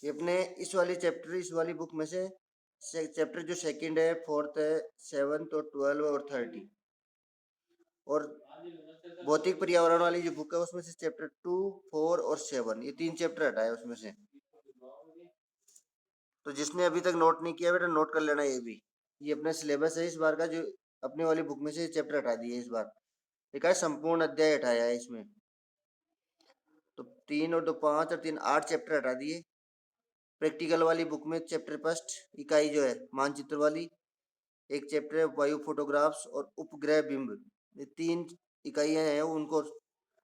ये अपने इस वाली बुक में से चैप्टर जो सेकंड है, फोर्थ है, सेवन्थ और 12 और 30। और भौतिक पर्यावरण वाली जो बुक है उसमें से चैप्टर 2, 4 और 7, ये 3 चैप्टर हटाए उसमें से। तो जिसने अभी तक नोट नहीं किया बेटा नोट कर लेना ये भी। ये अपना सिलेबस है इस बार का, जो अपने वाली बुक में से चैप्टर हटा दिए इस बार। देखा है, संपूर्ण अध्याय हटाया है इसमें। तो 3 और 2 5 और 3 8 चैप्टर हटा दिए। प्रैक्टिकल वाली बुक में चैप्टर फर्स्ट इकाई जो है मानचित्र वाली, एक चैप्टर है वायु फोटोग्राफ्स और उपग्रह बिंब, ये 3 इकाइयां हैं उनको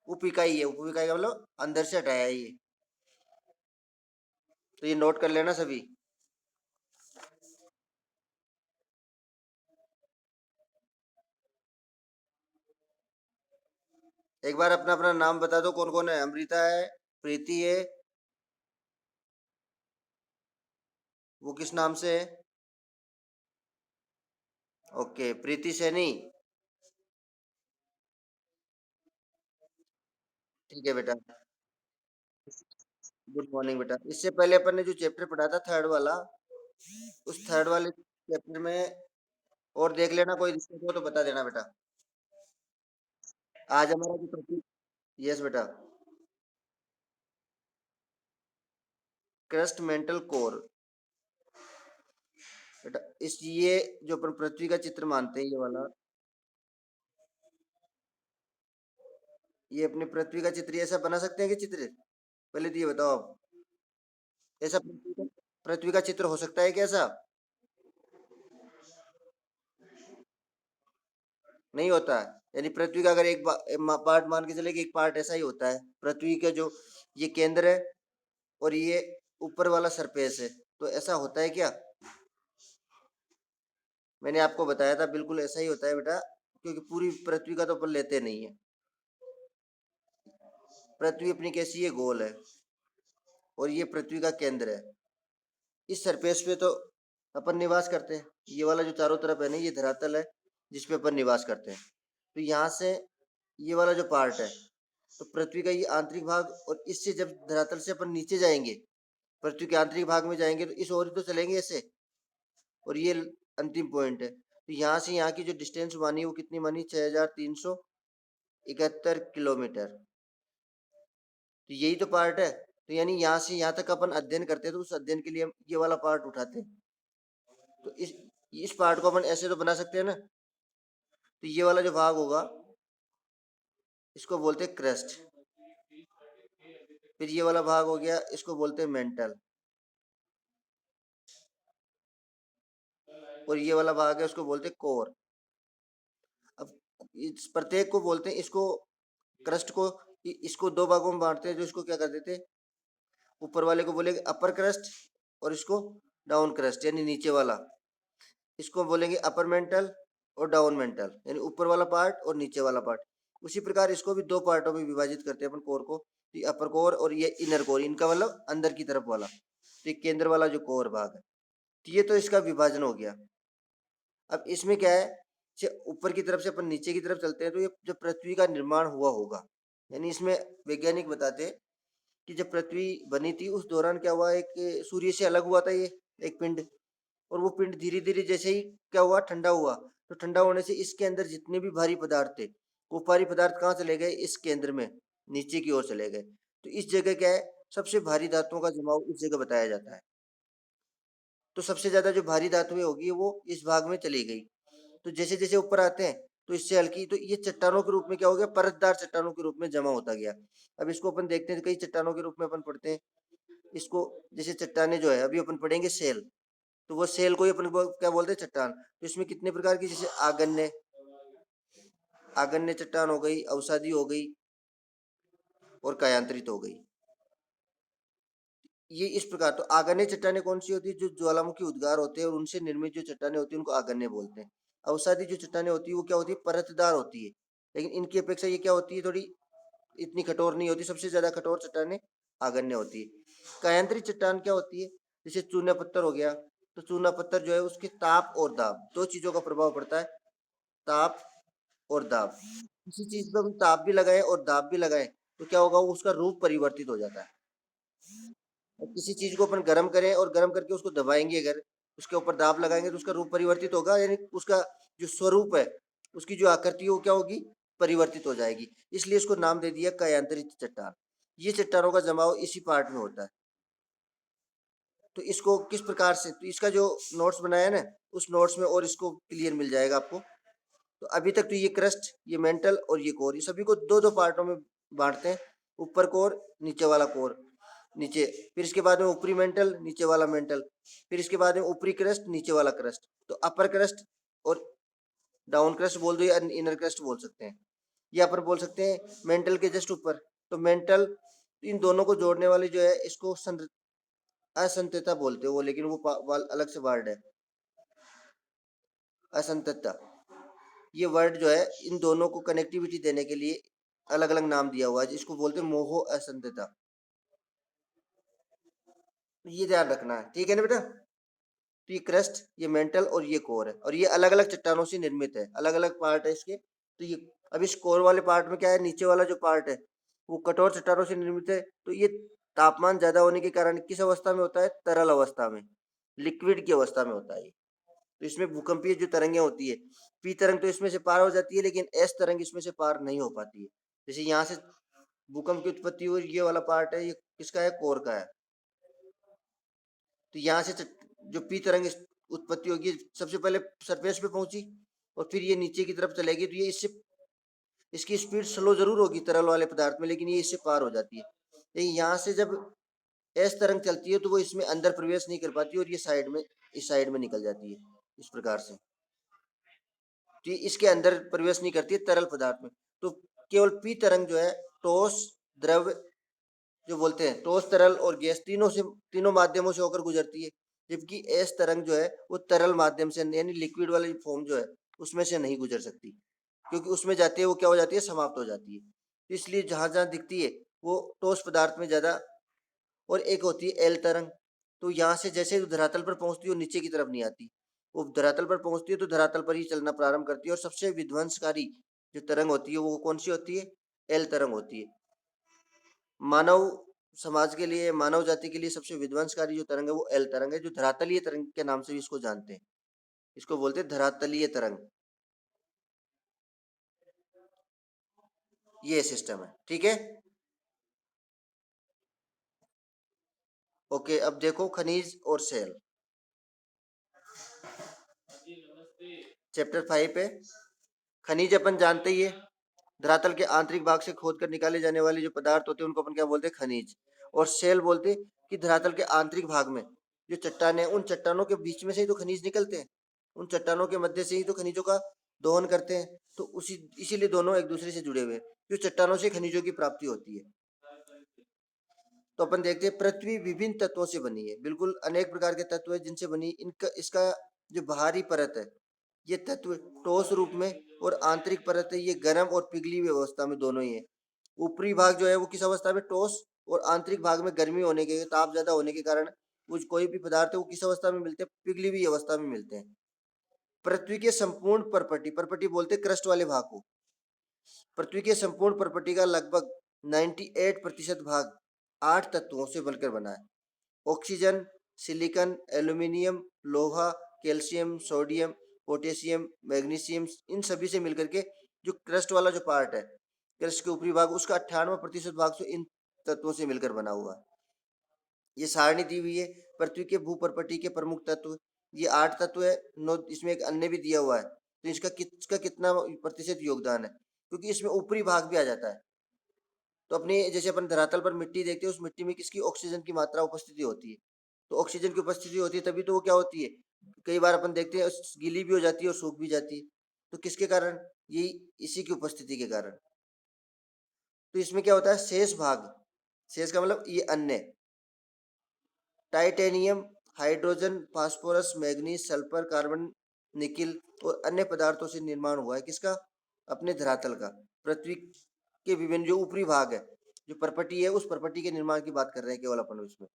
उप इकाई है, उप इकाई का मतलब अंदर से हटाया है ये। तो ये नोट कर लेना सभी। एक बार अपना अपना नाम बता दो, कौन कौन है। अमृता है, प्रीति है, वो किस नाम से है? ओके, प्रीति सैनी। ठीक है बेटा। गुड मॉर्निंग बेटा। इससे पहले अपन ने जो चैप्टर पढ़ा था थर्ड वाला, उस थर्ड वाले चैप्टर में और देख लेना, कोई दिक्कत हो तो बता देना बेटा। आज हमारा जो टॉपिक, यस बेटा, क्रस्ट मेंटल कोर। बेटा इस ये जो अपन पृथ्वी का चित्र मानते हैं ये वाला, ये अपनी पृथ्वी का चित्र ऐसा बना सकते हैं कि चित्र, पहले तो ये बताओ आप। ऐसा पृथ्वी का चित्र हो सकता है कैसा? नहीं होता है। यानी पृथ्वी का अगर एक पार्ट मान के चले कि एक पार्ट ऐसा ही होता है पृथ्वी का, जो ये केंद्र है और ये ऊपर वाला सरफेस है, तो ऐसा होता है क्या? मैंने आपको बताया था बिल्कुल ऐसा ही होता है बेटा, क्योंकि पूरी पृथ्वी का तो अपन लेते नहीं है। पृथ्वी अपनी कैसी है, गोल है, और ये पृथ्वी का केंद्र है। इस सरफेस पे तो अपन निवास करते हैं। ये वाला जो चारों तरफ है ना, ये धरातल है जिसपे अपन निवास करते हैं। तो यहाँ से ये वाला जो पार्ट है, तो पृथ्वी का ये आंतरिक भाग, और इससे जब धरातल से अपन नीचे जाएंगे, पृथ्वी के आंतरिक भाग में जाएंगे, तो इस ओर ही तो चलेंगे ऐसे, और ये अंतिम पॉइंट है। तो यहाँ से यहाँ की जो डिस्टेंस मानी वो कितनी मानी, 6371 किलोमीटर। तो यही तो पार्ट है। तो यानी यहाँ से यहाँ तक अपन अध्ययन करते हैं, तो उस अध्ययन के लिए हम ये वाला पार्ट उठाते हैं। तो इस पार्ट को अपन ऐसे तो बना सकते हैं ना। तो ये वाला जो भाग होगा इसको बोलते हैं क्रस्ट। फिर ये वाला भाग हो गया, इसको बोलते हैं मेंटल। और ये वाला भाग है उसको बोलते हैं कोर। अब इस प्रत्येक को बोलते हैं, इसको क्रस्ट को इसको दो भागों में बांटते हैं, जो इसको क्या कर देते हैं, ऊपर वाले को बोलेंगे अपर क्रस्ट, और इसको डाउन क्रस्ट यानी नीचे वाला। इसको बोलेंगे अपर मेंटल और डाउन मेंटल, यानी ऊपर वाला पार्ट और नीचे वाला पार्ट। उसी प्रकार इसको भी दो पार्टों में विभाजित करते हैं अपन कोर को, ये अपर कोर और ये इनर कोर, इनका मतलब अंदर की तरफ वाला। तो ये केंद्र वाला जो कोर भाग है, तो ये तो इसका विभाजन हो गया। अब इसमें क्या है, ऊपर की तरफ से अपन नीचे की तरफ चलते हैं, तो ये जब पृथ्वी का निर्माण हुआ होगा, यानी इसमें वैज्ञानिक बताते हैं कि जब पृथ्वी बनी थी उस दौरान क्या हुआ, एक सूर्य से अलग हुआ था ये एक पिंड, और वो पिंड धीरे धीरे जैसे ही क्या हुआ, ठंडा हुआ। तो ठंडा होने से इसके अंदर जितने भी भारी पदार्थ थे, वो भारी पदार्थ कहाँ चले गए, इस केंद्र में नीचे की ओर चले गए। तो इस जगह क्या है, सबसे भारी धातुओं का जमाव इस जगह बताया जाता है। तो सबसे ज्यादा जो भारी धातुएं होगी वो इस भाग में चली गई। तो जैसे जैसे ऊपर आते हैं तो इससे हल्की, तो ये चट्टानों के रूप में क्या हो गया, परतदार चट्टानों के रूप में जमा होता गया। अब इसको अपन देखते हैं, कई चट्टानों के रूप में अपन पढ़ते हैं इसको। जैसे चट्टाने जो है अभी अपन पढ़ेंगे सेल, तो वो सेल को ही अपन क्या बोलते हैं, चट्टान। तो इसमें कितने प्रकार की, जैसे आगन्य, आगन्य चट्टान हो गई, अवसादी हो गई, और कायांतरित हो गई। ये इस प्रकार। तो आगन्य चट्टाने कौन सी होती है, जो ज्वालामुखी उद्गार होते हैं और उनसे निर्मित जो चट्टाने होती है उनको आगन्य बोलते हैं। अवसादी जो चट्टाने होती है वो क्या होती है, परतदार होती है, लेकिन इनकी अपेक्षा ये क्या होती है, थोड़ी इतनी कठोर नहीं होती। सबसे ज्यादा कठोर चट्टाने आगन्य होती है। कायांतरित चट्टान क्या होती है, जैसे चूना पत्थर हो गया, तो चूना पत्थर जो है उसके ताप और दाब, दो चीजों का प्रभाव पड़ता है, ताप और दाब। किसी चीज पर हम ताप भी लगाए और दाब भी लगाए तो क्या होगा, वो उसका रूप परिवर्तित हो जाता है। किसी चीज को अपन गर्म करें और गर्म करके उसको दबाएंगे, अगर उसके ऊपर दाब लगाएंगे तो उसका रूप परिवर्तित होगा, यानी उसका जो स्वरूप है, उसकी जो आकृति है वो क्या होगी, परिवर्तित हो जाएगी। इसलिए इसको नाम दे दिया कायांतरित चट्टान। ये चट्टानों का जमाव इसी पार्ट में होता है। तो इसको किस प्रकार से, तो इसका जो नोट्स बनाया है ना, उस नोट्स में और इसको क्लियर मिल जाएगा आपको। तो अभी तक तो ये क्रस्ट, ये मेंटल और ये कोर, ये सभी को दो दो पार्टों में बांटते हैं, ऊपर कोर नीचे वाला कोर, नीचे, फिर इसके बाद में ऊपरी मेंटल नीचे वाला मेंटल, फिर इसके बाद में ऊपरी क्रस्ट नीचे वाला क्रस्ट। तो अपर क्रस्ट और डाउन क्रस्ट बोल दो या इनर क्रस्ट बोल सकते हैं, या पर बोल सकते हैं मेंटल के जस्ट ऊपर। तो मेंटल, इन दोनों को जोड़ने वाली जो है इसको असंतता बोलते हो वो, लेकिन वो अलग से वर्ड है, असंतता। ये वर्ड जो है इन दोनों को कनेक्टिविटी देने के लिए अलग अलग नाम दिया हुआ है, जिसको बोलते हैं मोहो असंतता। ये ध्यान रखना है, ठीक है ना बेटा। तो ये क्रस्ट, ये मेंटल और ये कोर है, और ये अलग अलग चट्टानों से निर्मित है, अलग अलग पार्ट है इसके। तो ये, अब इस कोर वाले पार्ट में क्या है, नीचे वाला जो पार्ट है वो कठोर चट्टानों से निर्मित है। तो ये तापमान ज्यादा होने के कारण किस अवस्था में होता है, तरल अवस्था में, लिक्विड की अवस्था में होता है ये। तो इसमें भूकंपीय जो तरंगें होती है, पी तरंग तो इसमें से पार हो जाती है, लेकिन एस तरंग इसमें से पार नहीं हो पाती है। जैसे यहाँ से भूकंप की उत्पत्ति हुई, ये वाला पार्ट है, ये किसका है, कोर का है। तो यहाँ से जो पी तरंग उत्पत्ति होगी, सबसे पहले सरफेस पे पहुंची और फिर ये नीचे की तरफ चलेगी, तो ये इससे, इसकी स्पीड स्लो जरूर होगी तरल वाले पदार्थ में, लेकिन ये इससे पार हो जाती है। लेकिन यहाँ से जब एस तरंग चलती है तो वो इसमें अंदर प्रवेश नहीं कर पाती और ये साइड में, इस साइड में निकल जाती है इस प्रकार से। तो ये इसके अंदर प्रवेश नहीं करती है तरल पदार्थ में। तो केवल पी तरंग जो है, ठोस, द्रव जो बोलते हैं, ठोस, तरल और गैस, तीनों से, तीनों माध्यमों से होकर गुजरती है। जबकि एस तरंग जो है वो तरल माध्यम से, यानी लिक्विड वाली फॉर्म जो है उसमें से नहीं गुजर सकती, क्योंकि उसमें जाती है वो क्या हो जाती है, समाप्त हो जाती है। तो इसलिए जहां जहां दिखती है वो ठोस पदार्थ में ज्यादा। और एक होती है एल तरंग, तो यहाँ से जैसे धरातल पर पहुंचती है वो नीचे की तरफ नहीं आती, वो धरातल पर पहुंचती है तो धरातल पर ही चलना प्रारंभ करती है। और सबसे विध्वंसकारी जो तरंग होती है वो कौन सी होती है, एल तरंग होती है। मानव समाज के लिए, मानव जाति के लिए सबसे विध्वंसकारी जो तरंग है वो एल तरंग है, जो धरातलीय तरंग के नाम से भी इसको जानते हैं। इसको बोलते हैं धरातलीय तरंग। ये सिस्टम है, ठीक है। ओके, अब देखो खनिज और सेल, चैप्टर 5 है। खनिज अपन जानते ही है, धरातल के आंतरिक भाग से खोदकर निकाले जाने वाले जो पदार्थ होते हैं उनको अपन क्या बोलते हैं, खनिज। और सेल बोलते हैं कि धरातल के आंतरिक भाग में जो चट्टाने, उन चट्टानों के बीच में से ही तो खनिज निकलते हैं, उन चट्टानों के मध्य से ही तो खनिजों का दोहन करते हैं। तो उसी, इसीलिए दोनों एक दूसरे से जुड़े हुए हैं, जो चट्टानों से खनिजों की प्राप्ति होती है। तो अपन देखते हैं पृथ्वी विभिन्न तत्वों से बनी है, बिल्कुल अनेक प्रकार के तत्व है जिनसे बनी। इनका, इसका जो बाहरी परत है, ये तत्व ठोस रूप में, और आंतरिक परत है ये गर्म और पिघली हुई अवस्था में, दोनों ही है। ऊपरी भाग जो है वो किस अवस्था में, ठोस, और आंतरिक भाग में गर्मी होने के, ताप ज्यादा होने के कारण कुछ कोई भी पदार्थ है वो किस अवस्था में मिलते हैं, पिघली हुई अवस्था में मिलते हैं। पृथ्वी के संपूर्ण परपटी, परपटी बोलते हैं क्रस्ट वाले भाग को, पृथ्वी के संपूर्ण परपटी का लगभग 98% भाग 8 तत्वों से बनकर बना है। ऑक्सीजन, सिलिकॉन, एल्यूमिनियम, लोहा, कैल्शियम, सोडियम, पोटेशियम, मैग्नीशियम, इन सभी से मिलकर के जो क्रस्ट वाला जो पार्ट है, क्रस्ट के ऊपरी भाग, उसका 98% भाग से इन तत्वों से मिलकर बना हुआ है। ये सारणी दी हुई है पृथ्वी के भूपर्पटी के प्रमुख तत्व, ये 8 तत्व है। नौ, इसमें एक अन्य भी दिया हुआ है, तो इसका कितना प्रतिशत योगदान है, क्योंकि इसमें ऊपरी भाग भी आ जाता है। तो अपने जैसे अपन धरातल पर मिट्टी देखते हैं, उस मिट्टी में किसकी, ऑक्सीजन की मात्रा उपस्थिति होती है। तो ऑक्सीजन की उपस्थिति होती है तभी तो वो क्या होती है, कई बार अपन देखते हैं गीली भी हो जाती है और सूख भी जाती है। तो किसके कारण, ये इसी की उपस्थिति के कारण। तो इसमें क्या होता है, शेष भाग, शेष का मतलब ये अन्य, titanium, hydrogen, phosphorus, manganese, sulphur, carbon, nickel और अन्य पदार्थों से निर्माण हुआ है। किसका, अपने धरातल का, पृथ्वी के विभिन्न जो ऊपरी भाग है, जो परपटी है, उस परपटी के निर्माण की बात कर रहे हैं केवल अपन उसमें।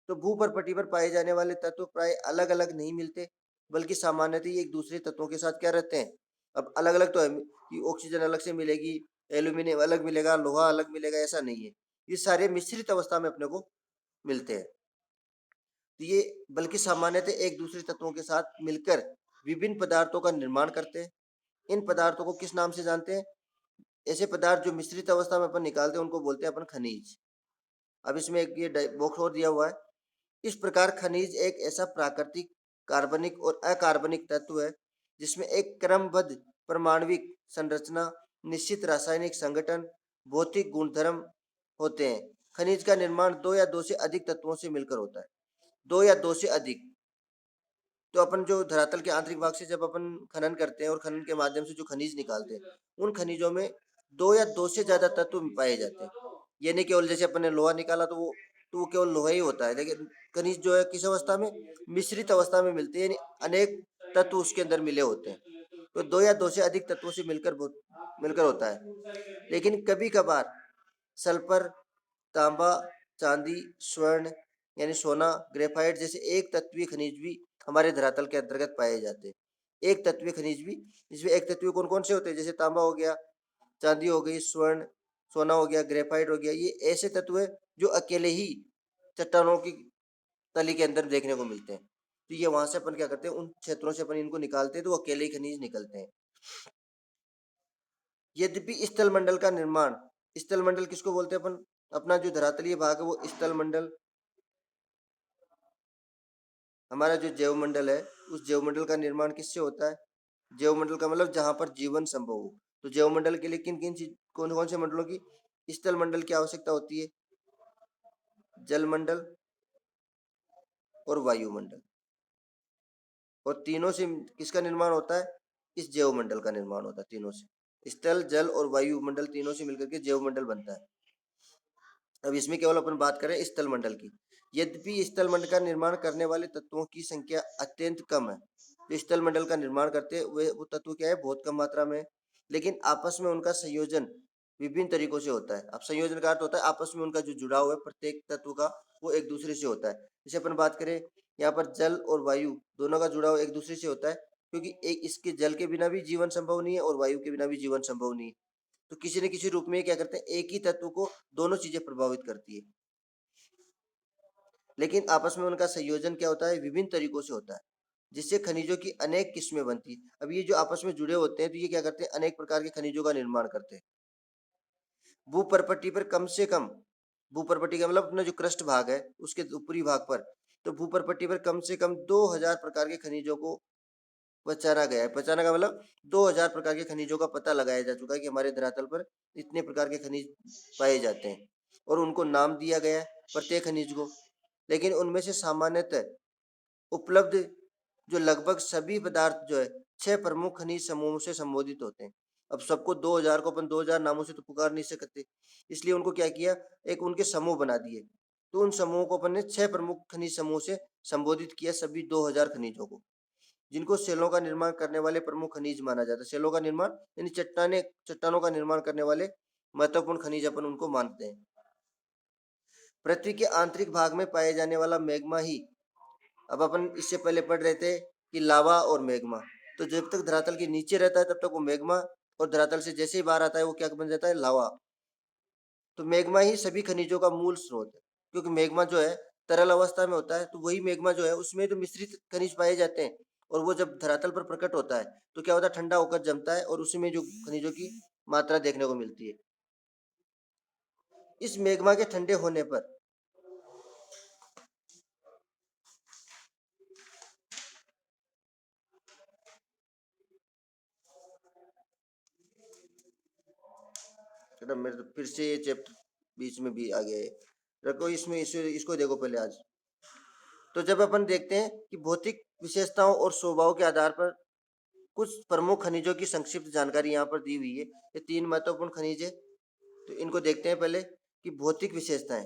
तो भूपर्पटी पर पाए जाने वाले तत्व प्राय अलग अलग नहीं मिलते, बल्कि सामान्यतः ये एक दूसरे तत्वों के साथ क्या रहते हैं, अब अलग अलग तो है कि ऑक्सीजन अलग से मिलेगी, एल्यूमिनियम अलग मिलेगा, लोहा अलग मिलेगा, ऐसा नहीं है। ये सारे मिश्रित अवस्था में अपने को मिलते हैं। ये बल्कि सामान्यतः एक दूसरे तत्वों के साथ मिलकर विभिन्न पदार्थों का निर्माण करते हैं। इन पदार्थों को किस नाम से जानते हैं? ऐसे पदार्थ जो मिश्रित अवस्था में अपन निकालते हैं उनको बोलते हैं अपन खनिज। अब इसमें एक ये बॉक्स और दिया हुआ है। इस प्रकार खनिज एक ऐसा प्राकृतिक कार्बनिक और अकार्बनिक तत्व है जिसमें एक क्रमबद्ध परमाणविक संरचना, निश्चित रासायनिक संगठन, भौतिक गुणधर्म होते हैं। खनिज का निर्माण दो या दो से अधिक तत्वों से मिलकर होता है। दो या दो से अधिक। तो अपन जो धरातल के आंतरिक भाग से जब अपन खनन करते हैं और खनन के माध्यम से जो खनिज निकालते हैं, उन खनिजों में दो या दो से ज्यादा तत्व पाए जाते हैं। ये नहीं केवल जैसे अपन ने लोहा निकाला तो वो केवल लोहा ही होता है, लेकिन खनिज जो है किस अवस्था में? मिश्रित अवस्था में मिलते हैं, यानी अनेक तत्व उसके अंदर मिले होते हैं। तो दो या दो से अधिक तत्वों से मिलकर होता है। लेकिन कभी कभार सल्फर, तांबा, चांदी, स्वर्ण यानी सोना, ग्रेफाइट जैसे एक तत्वीय खनिज भी हमारे धरातल के अंतर्गत पाए जाते हैं। एक तत्वीय खनिज भी, इसमें एक तत्वीय कौन कौन से होते हैं? जैसे तांबा हो गया, चांदी हो गई, स्वर्ण, सोना हो गया, ग्रेफाइट हो गया। ये ऐसे तत्व है जो अकेले ही चट्टानों की तली के अंदर देखने को मिलते हैं। तो ये वहां से अपन क्या करते हैं, उन क्षेत्रों से अपन इनको निकालते हैं तो वो अकेले ही खनिज निकलते हैं। यद्यपि स्थल मंडल का निर्माण, स्थल मंडल किसको बोलते हैं अपन? अपना जो धरातलीय भाग है वो स्थल मंडल, हमारा जो जैव मंडल है उस जैव मंडल का निर्माण किससे होता है? जैव मंडल का मतलब जहां पर जीवन संभव हो। तो जैव मंडल के लिए किन किन चीज, कौन कौन से मंडलों की स्थल मंडल की आवश्यकता होती है? जल मंडल और वायुमंडल। और तीनों से किसका निर्माण होता है? इस जैव मंडल का निर्माण होता है तीनों से। स्थल, जल और वायुमंडल तीनों से मिलकर के जैव मंडल बनता है। अब इसमें केवल अपन बात करें स्थल मंडल की। यद्यपि स्थल मंडल का निर्माण करने वाले तत्वों की संख्या अत्यंत कम है। जो स्थल मंडल का निर्माण करते हैं वो तत्व क्या है? बहुत कम मात्रा में। लेकिन आपस में उनका संयोजन विभिन्न तरीकों से होता है। अब संयोजन का अर्थ होता है आपस में उनका जो जुड़ाव है प्रत्येक तत्व का, वो एक दूसरे से होता है। जैसे अपन बात करें यहाँ पर जल और वायु दोनों का जुड़ाव एक दूसरे से होता है, क्योंकि एक इसके जल के बिना भी जीवन संभव नहीं है और वायु के बिना भी जीवन संभव नहीं है। तो किसी न किसी रूप में क्या करते हैं, एक ही तत्व को दोनों चीजें प्रभावित करती है। लेकिन आपस में उनका संयोजन क्या होता है? विभिन्न तरीकों से होता है, जिससे खनिजों की अनेक किस्में बनती है। अब ये जो आपस में जुड़े होते हैं तो ये क्या करते हैं? अनेक प्रकार के खनिजों का निर्माण करते हैं। भूपरपट्टी पर कम से कम, भूपरपट्टी का मतलब अपना जो क्रस्ट भाग है उसके ऊपरी भाग पर, तो भूपरपट्टी पर कम से कम 2000 प्रकार के खनिजों को पहचाना गया है। पहचाना का मतलब 2000 प्रकार के खनिजों का पता लगाया जा चुका है कि हमारे धरातल पर इतने प्रकार के खनिज पाए जाते हैं और उनको नाम दिया गया है प्रत्येक खनिज को। लेकिन उनमें से सामान्यतः उपलब्ध जो लगभग सभी पदार्थ जो है 6 प्रमुख खनिज समूहों से संबोधित होते हैं। अब सबको 2000 को अपन 2000 नामों से तो पुकार नहीं सकते, इसलिए उनको क्या किया, एक उनके समूह बना दिए। तो उन समूहों को अपन ने 6 प्रमुख खनिज समूह से संबोधित किया, सभी 2000 खनिजों को, जिनको सेलों का निर्माण करने वाले प्रमुख खनिज माना जाता है। सेलों का निर्माण यानी चट्टानों का निर्माण करने वाले महत्वपूर्ण खनिज अपन उनको मानते हैं। पृथ्वी के आंतरिक भाग में पाए जाने वाला मैग्मा ही, अब अपन इससे पहले पढ़ रहे थे कि लावा और मैग्मा, तो जब तक धरातल के नीचे रहता है तब तक वो मैग्मा, और धरातल से जैसे ही बाहर आता है वो क्या बन जाता है? लावा। तो मैग्मा ही सभी खनिजों का मूल स्रोत है, क्योंकि मैग्मा जो है तरल अवस्था में होता है, तो वही मैग्मा जो है उसमें तो मिश्रित खनिज पाए जाते हैं, और वो जब धरातल पर प्रकट होता है तो क्या होता है? ठंडा होकर जमता है और उसी में जो खनिजों की मात्रा देखने को मिलती है। इस मैग्मा के ठंडे होने पर, चलो मेरे तो फिर से ये चैप्टर बीच में भी आ गया है, रखो इसमें, इसको देखो पहले आज। तो जब अपन देखते हैं कि भौतिक विशेषताओं और स्वभाव के आधार पर कुछ प्रमुख खनिजों की संक्षिप्त जानकारी यहाँ पर दी हुई है। ये 3 महत्वपूर्ण खनिज है, तो इनको देखते हैं पहले कि भौतिक विशेषताएं।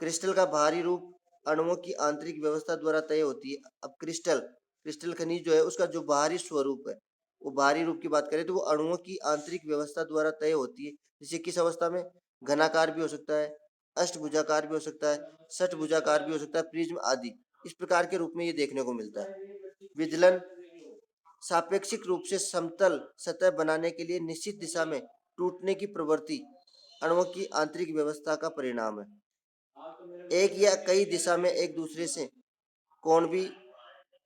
क्रिस्टल का बाहरी रूप अणुओं की आंतरिक व्यवस्था द्वारा तय होती है। अब क्रिस्टल खनिज जो है उसका जो बाहरी स्वरूप है, वो बाहरी रूप की बात करें तो वो अणुओं की आंतरिक व्यवस्था द्वारा तय होती है। जैसे किस अवस्था में? घनाकार भी हो सकता है, अष्टभुजाकार भी हो सकता है, षटभुजाकार भी हो सकता है, प्रिज्म आदि, इस प्रकार के रूप में ये देखने को मिलता है। विदलन सापेक्षिक रूप से समतल सतह बनाने के लिए निश्चित दिशा में टूटने की प्रवृत्ति अणुओं की आंतरिक व्यवस्था का परिणाम है। एक या कई दिशा में एक दूसरे से कोण भी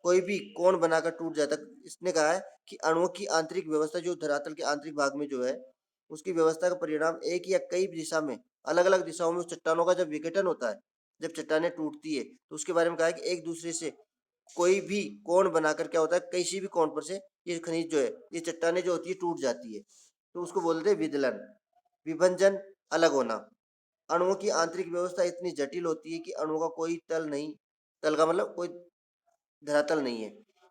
कोई भी कोण बनाकर टूट जाता है। इसने कहा है कि अणुओं की आंतरिक व्यवस्था जो धरातल के आंतरिक भाग में जो है उसकी व्यवस्था का परिणाम एक या कई दिशा में अलग अलग दिशाओं में उस चट्टानों का जब विघटन होता है, जब चट्टानें टूटती है तो उसके बारे में कहा है कि एक दूसरे से कोई भी कोण बनाकर क्या होता है, किसी भी कोण पर से ये खनिज जो है, ये चट्टानें जो होती है टूट जाती है, तो उसको बोलते हैं विदलन। विभंजन, अलग होना। अणुओं की आंतरिक व्यवस्था इतनी जटिल होती है कि अणुओं का कोई तल नहीं, तल का मतलब कोई धरातल नहीं है।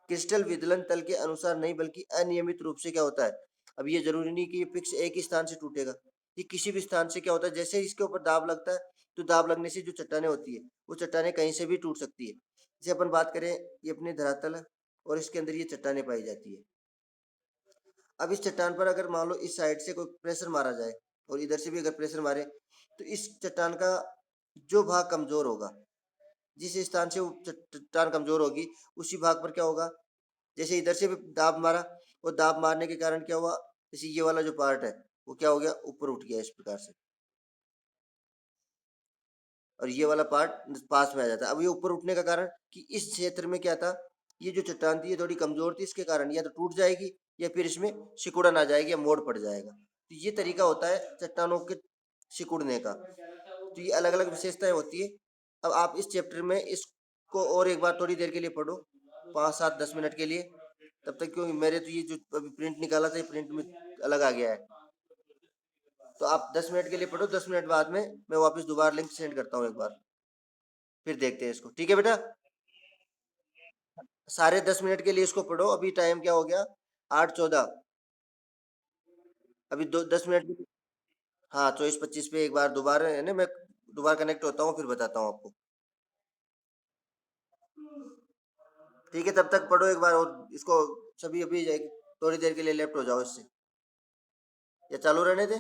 क्रिस्टल विदलन तल के अनुसार नहीं बल्कि अनियमित रूप से क्या होता है, अब ये जरूरी नहीं कि ये फिक्स एक ही स्थान से टूटेगा, ये किसी भी स्थान से क्या होता है, जैसे इसके ऊपर दाब लगता है तो दाब लगने से जो चट्टानें होती है वो चट्टानें कहीं से भी टूट सकती है। जैसे अपन बात करें, ये अपने धरातल है और इसके अंदर ये चट्टानें पाई जाती है। अब इस चट्टान पर अगर मान लो इस साइड से कोई प्रेशर मारा जाए और इधर से भी अगर प्रेशर मारे तो इस चट्टान का जो भाग कमजोर होगा, जिस स्थान से वो चट्टान कमजोर होगी उसी भाग पर क्या होगा, जैसे इधर से भी दाब मारा और दाब मारने के कारण क्या हुआ, जैसे ये वाला जो पार्ट है वो क्या हो गया, ऊपर उठ गया इस प्रकार से, और ये वाला पार्ट पास में आ जाता है। अब ये ऊपर उठने का कारण कि इस क्षेत्र में क्या था, ये जो चट्टान थी ये थोड़ी कमजोर थी, इसके कारण या तो टूट जाएगी या फिर इसमें सिकुड़न आ जाएगी या मोड़ पड़ जाएगा। तो ये तरीका होता है चट्टानों के सिकुड़ने का। तो ये अलग अलग विशेषताएं होती है। अब आप इस चैप्टर में इसको और एक बार थोड़ी देर के लिए पढ़ो, 5 7 10 मिनट के लिए, तब तक, क्योंकि मेरे तो ये जो अभी प्रिंट निकाला था ये प्रिंट में अलग आ गया है। तो आप 10 मिनट के लिए पढ़ो, 10 मिनट बाद में मैं वापस दोबारा लिंक सेंड करता हूँ एक बार, फिर देखते हैं इसको, ठीक है बेटा। सारे 10 मिनट के लिए इसको पढ़ो, अभी टाइम क्या हो गया, 8:14। अभी 10 मिनट। हाँ, 24 25 पे एक बार दोबारा है ना, मैं दोबारा कनेक्ट होता हूँ फिर बताता हूँ आपको। ठीक है, तब तक पढ़ो एक बार और इसको, सभी अभी थोड़ी देर के लिए लेफ्ट हो जाओ इससे, या चालू रहने दें।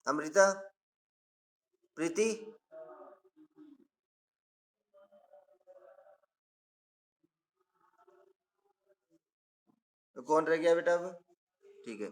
अमृता, प्रीति, तो कौन रह गया बेटा अब, ठीक है।